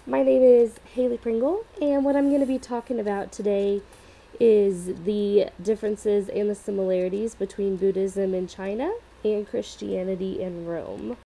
My name is Haley Pringle, and what I'm going to be talking about today is the differences and the similarities between Buddhism in China and Christianity in Rome.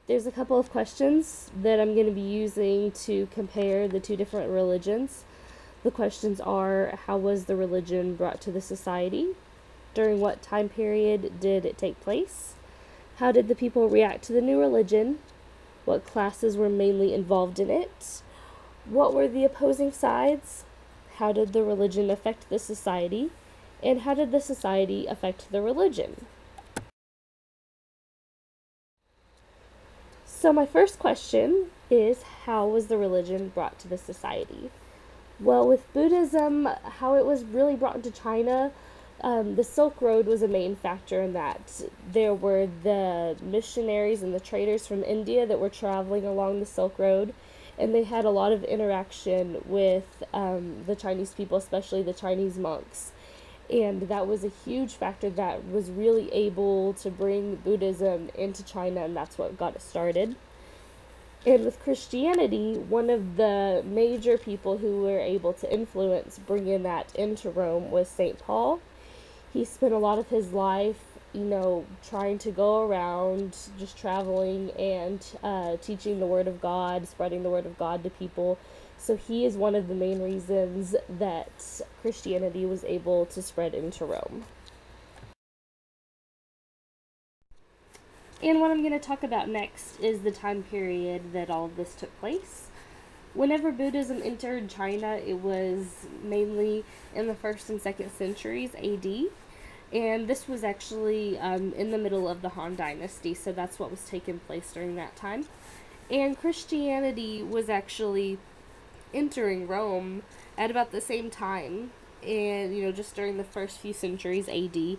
There's a couple of questions that I'm going to be using to compare the two different religions. The questions are: how was the religion brought to the society? During what time period did it take place? How did the people react to the new religion? What classes were mainly involved in it? What were the opposing sides? How did the religion affect the society? And how did the society affect the religion? So, my first question is: how was the religion brought to the society? Well, with Buddhism, how it was really brought into China, the Silk Road was a main factor in that. There were the missionaries and the traders from India that were traveling along the Silk Road, and they had a lot of interaction with the Chinese people, especially the Chinese monks. And that was a huge factor that was really able to bring Buddhism into China, and that's what got it started. And with Christianity, one of the major people who were able to influence bringing that into Rome was St. Paul. He spent a lot of his life, trying to go around, just traveling and teaching the Word of God, spreading the Word of God to people. So he is one of the main reasons that Christianity was able to spread into Rome. And what I'm going to talk about next is the time period that all of this took place. Whenever Buddhism entered China, it was mainly in the 1st and 2nd centuries AD. And this was actually in the middle of the Han Dynasty, so that's what was taking place during that time. And Christianity was actually entering Rome at about the same time, and just during the first few centuries AD.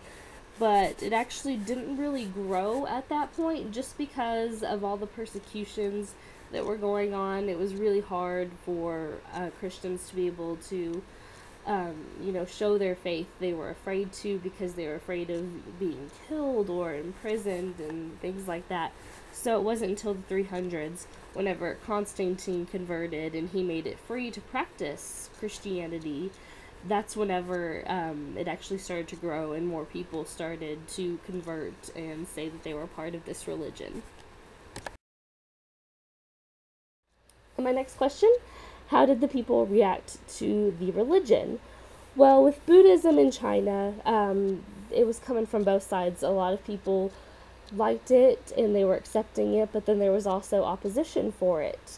But it actually didn't really grow at that point just because of all the persecutions that were going on. It was really hard for Christians to be able to show their faith. They were afraid to, because they were afraid of being killed or imprisoned and things like that. So it wasn't until the 300s, whenever Constantine converted and he made it free to practice Christianity, that's whenever it actually started to grow and more people started to convert and say that they were part of this religion. And my next question: how did the people react to the religion? Well, with Buddhism in China, it was coming from both sides. A lot of people liked it and they were accepting it, but then there was also opposition for it.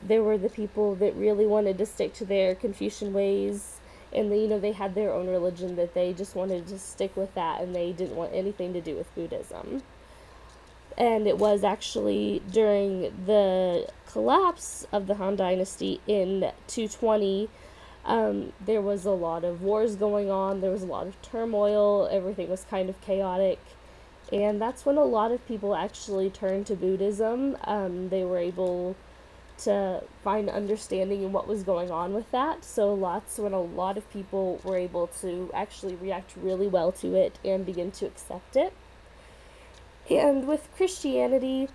There were the people that really wanted to stick to their Confucian ways, and they had their own religion that they just wanted to stick with that, and they didn't want anything to do with Buddhism. And it was actually during the collapse of the Han Dynasty in 220, there was a lot of wars going on, there was a lot of turmoil, everything was kind of chaotic, and that's when a lot of people actually turned to Buddhism. They were able to find understanding in what was going on with that, so that's when a lot of people were able to actually react really well to it and begin to accept it. And with Christianity,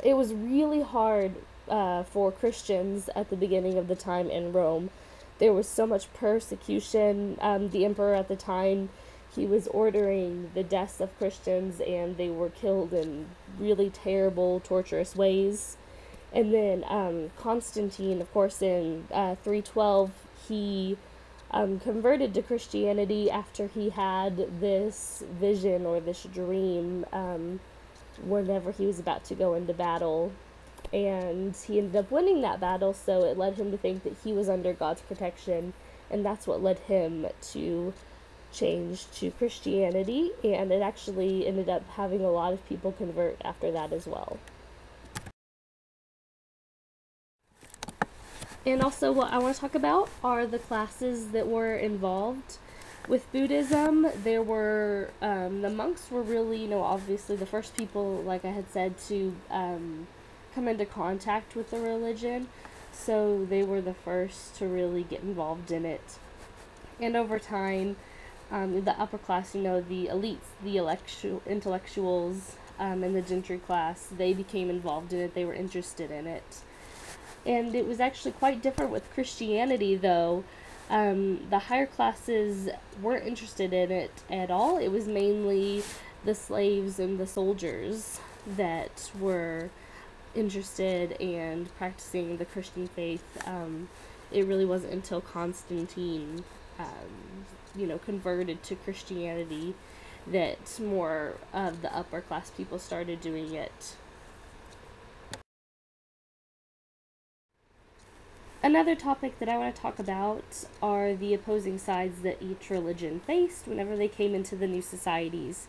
it was really hard for Christians at the beginning of the time in Rome. There was so much persecution. The emperor at the time, he was ordering the deaths of Christians, and they were killed in really terrible, torturous ways. And then Constantine, of course, in 312, he converted to Christianity after he had this vision or this dream whenever he was about to go into battle. And he ended up winning that battle, so it led him to think that he was under God's protection, and that's what led him to change to Christianity, and it actually ended up having a lot of people convert after that as well. And also, what I want to talk about are the classes that were involved. With Buddhism, there were, the monks were really, obviously the first people, like I had said, to come into contact with the religion. So they were the first to really get involved in it. And over time, the upper class, the elites, the intellectuals, and the gentry class, they became involved in it. They were interested in it. And it was actually quite different with Christianity, though. The higher classes weren't interested in it at all. It was mainly the slaves and the soldiers that were interested and practicing the Christian faith. It really wasn't until Constantine, converted to Christianity that more of the upper class people started doing it. Another topic that I want to talk about are the opposing sides that each religion faced whenever they came into the new societies.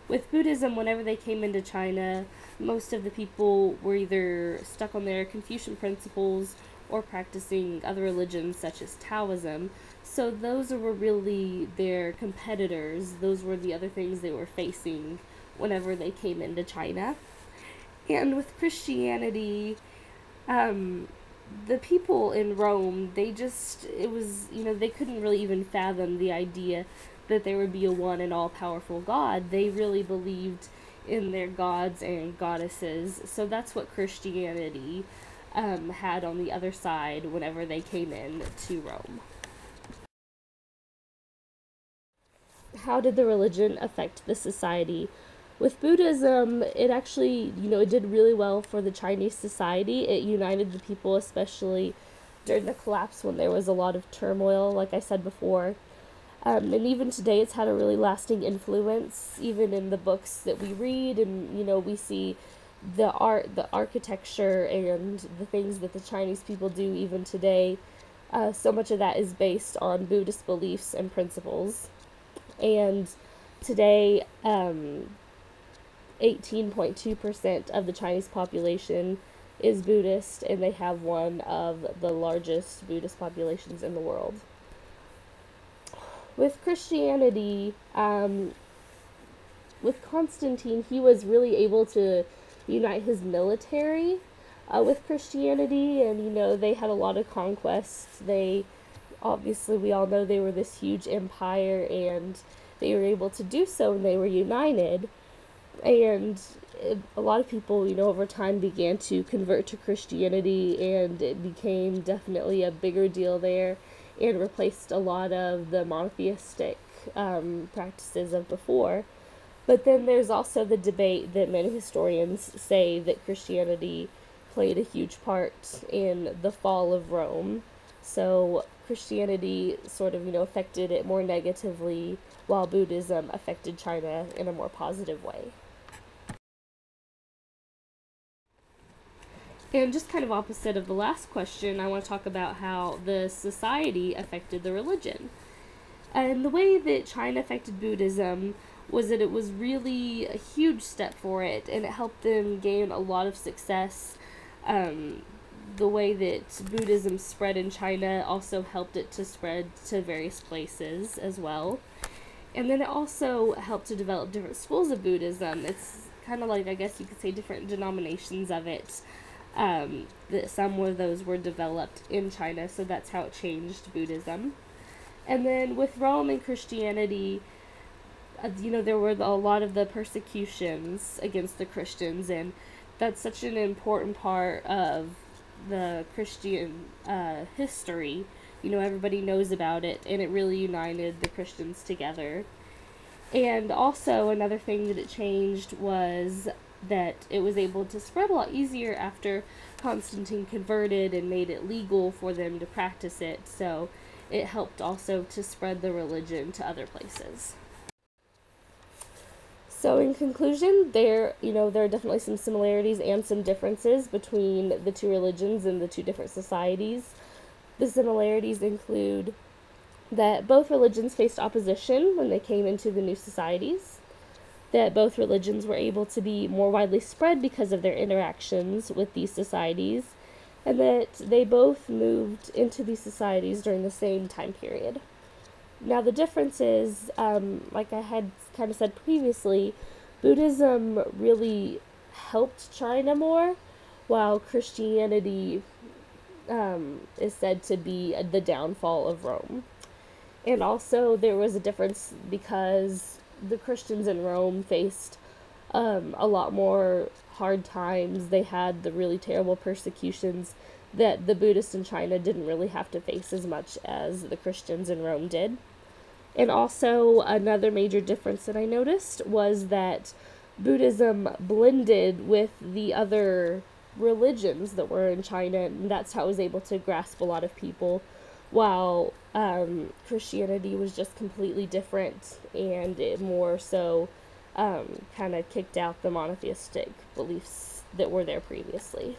With Buddhism, whenever they came into China, most of the people were either stuck on their Confucian principles or practicing other religions such as Taoism. So those were really their competitors. Those were the other things they were facing whenever they came into China. And with Christianity, the people in Rome, they couldn't really even fathom the idea that there would be a one and all-powerful God. They really believed in their gods and goddesses. So that's what Christianity had on the other side whenever they came in to Rome. How did the religion affect the society? With Buddhism, it actually, it did really well for the Chinese society. It united the people, especially during the collapse when there was a lot of turmoil, like I said before. And even today, it's had a really lasting influence, even in the books that we read, and, we see the art, the architecture, and the things that the Chinese people do even today. So much of that is based on Buddhist beliefs and principles. And today, 18.2% of the Chinese population is Buddhist, and they have one of the largest Buddhist populations in the world. With Christianity, with Constantine, he was really able to unite his military with Christianity, and, they had a lot of conquests. Obviously, we all know they were this huge empire, and they were able to do so, and they were united. And a lot of people, over time began to convert to Christianity, and it became definitely a bigger deal there and replaced a lot of the monotheistic practices of before. But then there's also the debate that many historians say that Christianity played a huge part in the fall of Rome. So Christianity sort of, affected it more negatively, while Buddhism affected China in a more positive way. And just kind of opposite of the last question, I want to talk about how the society affected the religion. And the way that China affected Buddhism was that it was really a huge step for it, and it helped them gain a lot of success. The way that Buddhism spread in China also helped it to spread to various places as well. And then it also helped to develop different schools of Buddhism. It's kind of like, I guess you could say, different denominations of it. That some of those were developed in China, so that's how it changed Buddhism. And then with Rome and Christianity, there were a lot of the persecutions against the Christians, and that's such an important part of the Christian history. Everybody knows about it, and it really united the Christians together. And also, another thing that it changed was that it was able to spread a lot easier after Constantine converted and made it legal for them to practice it. So it helped also to spread the religion to other places. So in conclusion, there are definitely some similarities and some differences between the two religions and the two different societies. The similarities include that both religions faced opposition when they came into the new societies, that both religions were able to be more widely spread because of their interactions with these societies, and that they both moved into these societies during the same time period. Now, the difference is, like I had kind of said previously, Buddhism really helped China more, while Christianity is said to be the downfall of Rome. And also, there was a difference because the Christians in Rome faced a lot more hard times. They had the really terrible persecutions that the Buddhists in China didn't really have to face as much as the Christians in Rome did. And also, another major difference that I noticed was that Buddhism blended with the other religions that were in China, and that's how it was able to grasp a lot of people, while Christianity was just completely different and it more so kind of kicked out the monotheistic beliefs that were there previously.